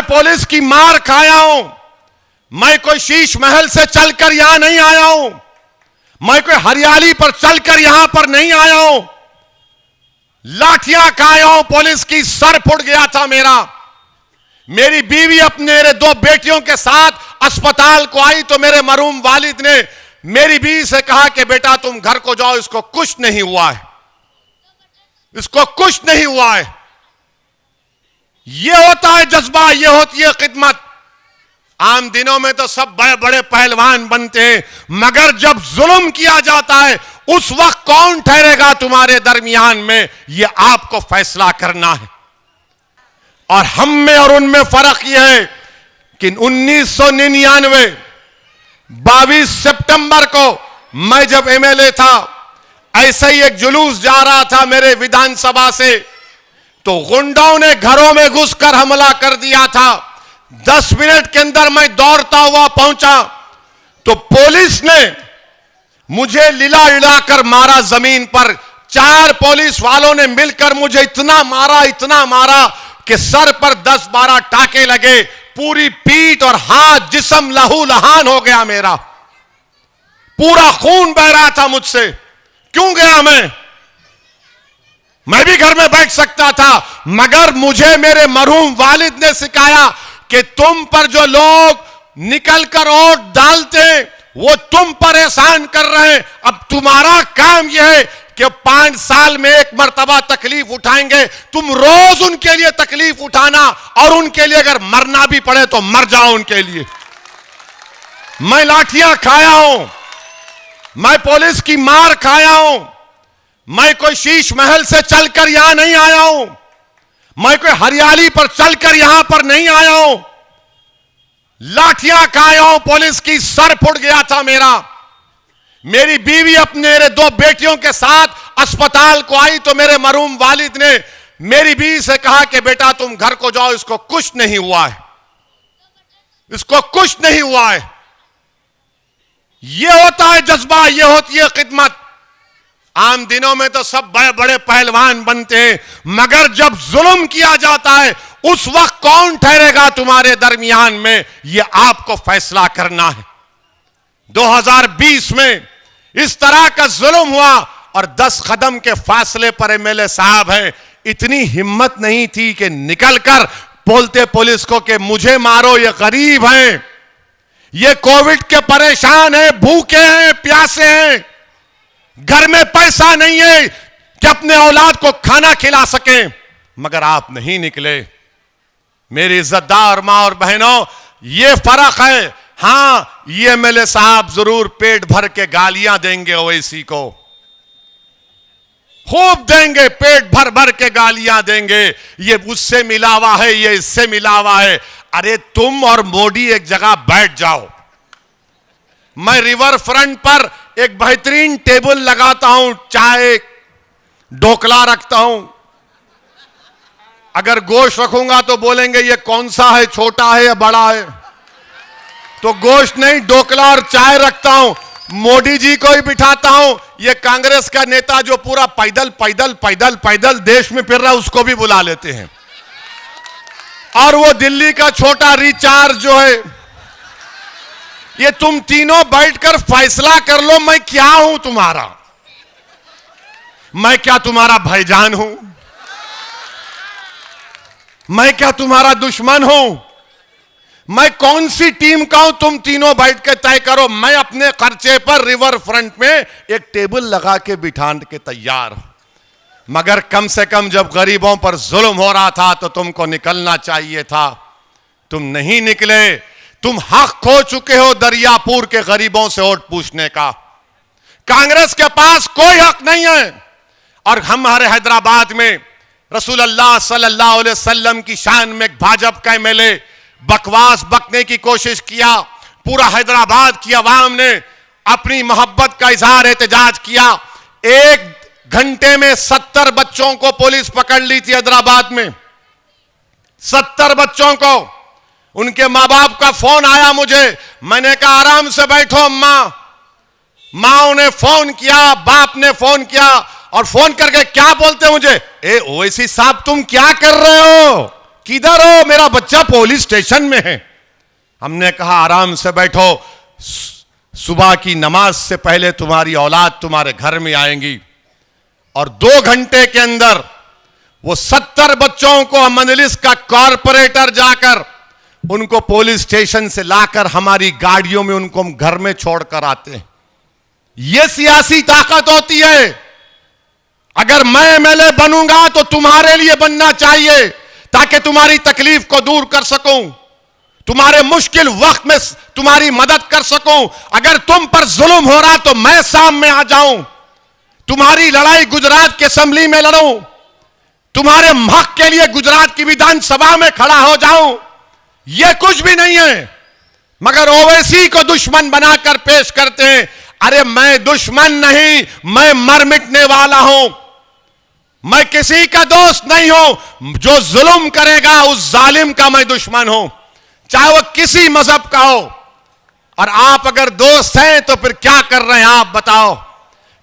मैं पुलिस की मार खाया हूं। मैं कोई शीश महल से चलकर यहां नहीं आया हूं। मैं कोई हरियाली पर चलकर यहां पर नहीं आया हूं। लाठियां खाया हूं पुलिस की, सर फुट गया था मेरा। मेरी बीवी अपने मेरे 2 बेटियों के साथ अस्पताल को आई तो मेरे मरहूम वालिद ने मेरी बीवी से कहा कि बेटा तुम घर को जाओ, इसको कुछ नहीं हुआ है, इसको कुछ नहीं हुआ है। यह होता है जज्बा, यह होती है खिदमत। आम दिनों में तो सब बड़े बड़े पहलवान बनते हैं, मगर जब जुल्म किया जाता है उस वक्त कौन ठहरेगा तुम्हारे दरमियान में, यह आपको फैसला करना है। और हम में और उनमें फर्क यह है कि 1999 22 सितंबर को मैं जब एमएलए था, ऐसे ही एक जुलूस जा रहा था मेरे विधानसभा से, तो गुंडों ने घरों में घुसकर हमला कर दिया था। 10 मिनट के अंदर मैं दौड़ता हुआ पहुंचा तो पुलिस ने मुझे लिला लिलाकर मारा जमीन पर। 4 पुलिस वालों ने मिलकर मुझे इतना मारा कि सर पर 10-12 टाके लगे। पूरी पीठ और हाथ जिस्म लहू लहान हो गया, मेरा पूरा खून बह रहा था मुझसे। क्यों गया मैं भी घर में बैठ सकता था, मगर मुझे मेरे मरहूम वालिद ने सिखाया कि तुम पर जो लोग निकलकर वोट डालते हैं वो तुम पर एहसान कर रहे हैं। अब तुम्हारा काम यह है कि 5 साल में एक मर्तबा तकलीफ उठाएंगे, तुम रोज उनके लिए तकलीफ उठाना, और उनके लिए अगर मरना भी पड़े तो मर जाओ उनके लिए। मैं लाठियां खाया हूं, मैं पुलिस की मार खाया हूं। मैं कोई शीश महल से चलकर यहां नहीं आया हूं। मैं कोई हरियाली पर चलकर यहां पर नहीं आया हूं। लाठियां खाया हूं पुलिस की, सर फुट गया था मेरा। मेरी बीवी अपने मेरे 2 बेटियों के साथ अस्पताल को आई तो मेरे मरहूम वालिद ने मेरी बीवी से कहा कि बेटा तुम घर को जाओ, इसको कुछ नहीं हुआ है, इसको कुछ नहीं हुआ है। यह होता है जज्बा, यह होती है खिदमत। आम दिनों में तो सब बड़े बड़े पहलवान बनते हैं, मगर जब जुल्म किया जाता है उस वक्त कौन ठहरेगा तुम्हारे दरमियान में, यह आपको फैसला करना है। 2020 में इस तरह का जुल्म हुआ और 10 कदम के फासले पर एमएलए साहब हैं। इतनी हिम्मत नहीं थी कि निकलकर बोलते पुलिस को कि मुझे मारो, ये गरीब हैं, ये कोविड के परेशान हैं, भूखे हैं, प्यासे हैं, घर में पैसा नहीं है कि अपने औलाद को खाना खिला सकें। मगर आप नहीं निकले। मेरी इज्जतदार मां और बहनों, यह फर्क है। हां, ये एमएलए साहब जरूर पेट भर के गालियां देंगे, ओवैसी को खूब देंगे, पेट भर भर के गालियां देंगे। ये उससे मिला हुआ है, ये इससे मिला हुआ है। अरे तुम और मोदी एक जगह बैठ जाओ। मैं रिवर फ्रंट पर एक बेहतरीन टेबल लगाता हूं, चाय ढोकला रखता हूं। अगर गोश्त रखूंगा तो बोलेंगे ये कौन सा है, छोटा है या बड़ा है, तो गोश्त नहीं, ढोकला और चाय रखता हूं। मोदी जी को ही बिठाता हूं। ये कांग्रेस का नेता जो पूरा पैदल देश में फिर रहा है, उसको भी बुला लेते हैं। और वो दिल्ली का छोटा रिचार्ज जो है, ये तुम तीनों बैठकर फैसला कर लो, मैं क्या हूं तुम्हारा? मैं क्या तुम्हारा भाईजान हूं? मैं क्या तुम्हारा दुश्मन हूं? मैं कौन सी टीम का हूं? तुम तीनों बैठ के तय करो। मैं अपने खर्चे पर रिवर फ्रंट में एक टेबल लगा के बिठाने के तैयार हूं। मगर कम से कम जब गरीबों पर जुल्म हो रहा था तो तुमको निकलना चाहिए था। तुम नहीं निकले। तुम हक खो चुके हो दरियापुर के गरीबों से वोट पूछने का। कांग्रेस के पास कोई हक नहीं है। और हमारे हैदराबाद में रसूलुल्लाह सल्लल्लाहु अलैहि वसल्लम की शान में भाजपा का एमएलए बकवास बकने की कोशिश किया। पूरा हैदराबाद की आवाम ने अपनी मोहब्बत का इजहार एहतजाज किया। 1 घंटे में 70 बच्चों को पुलिस पकड़ ली थी हैदराबाद में। 70 बच्चों को। उनके मां बाप का फोन आया मुझे। मैंने कहा आराम से बैठो अम्मा। मां ने फोन किया, बाप ने फोन किया, और फोन करके क्या बोलते मुझे, ए ओवैसी साहब तुम क्या कर रहे हो? किधर हो? मेरा बच्चा पुलिस स्टेशन में है। हमने कहा आराम से बैठो, सुबह की नमाज से पहले तुम्हारी औलाद तुम्हारे घर में आएंगी और 2 घंटे के अंदर वो 70 बच्चों को मजलिस का कॉरपोरेटर जाकर उनको पुलिस स्टेशन से लाकर हमारी गाड़ियों में उनको हम घर में छोड़कर आते हैं। यह सियासी ताकत होती है। अगर मैं एमएलए बनूंगा तो तुम्हारे लिए बनना चाहिए, ताकि तुम्हारी तकलीफ को दूर कर सकूं, तुम्हारे मुश्किल वक्त में तुम्हारी मदद कर सकूं। अगर तुम पर जुल्म हो रहा तो मैं सामने आ जाऊं, तुम्हारी लड़ाई गुजरात के असेंबली में लड़ूं, तुम्हारे हक के लिए गुजरात की विधानसभा में खड़ा हो जाऊं। यह कुछ भी नहीं है, मगर ओवैसी को दुश्मन बनाकर पेश करते हैं। अरे मैं दुश्मन नहीं, मैं मर मिटने वाला हूं। मैं किसी का दोस्त नहीं हूं। जो जुल्म करेगा उस जालिम का मैं दुश्मन हूं, चाहे वो किसी मजहब का हो। और आप अगर दोस्त हैं तो फिर क्या कर रहे हैं आप बताओ।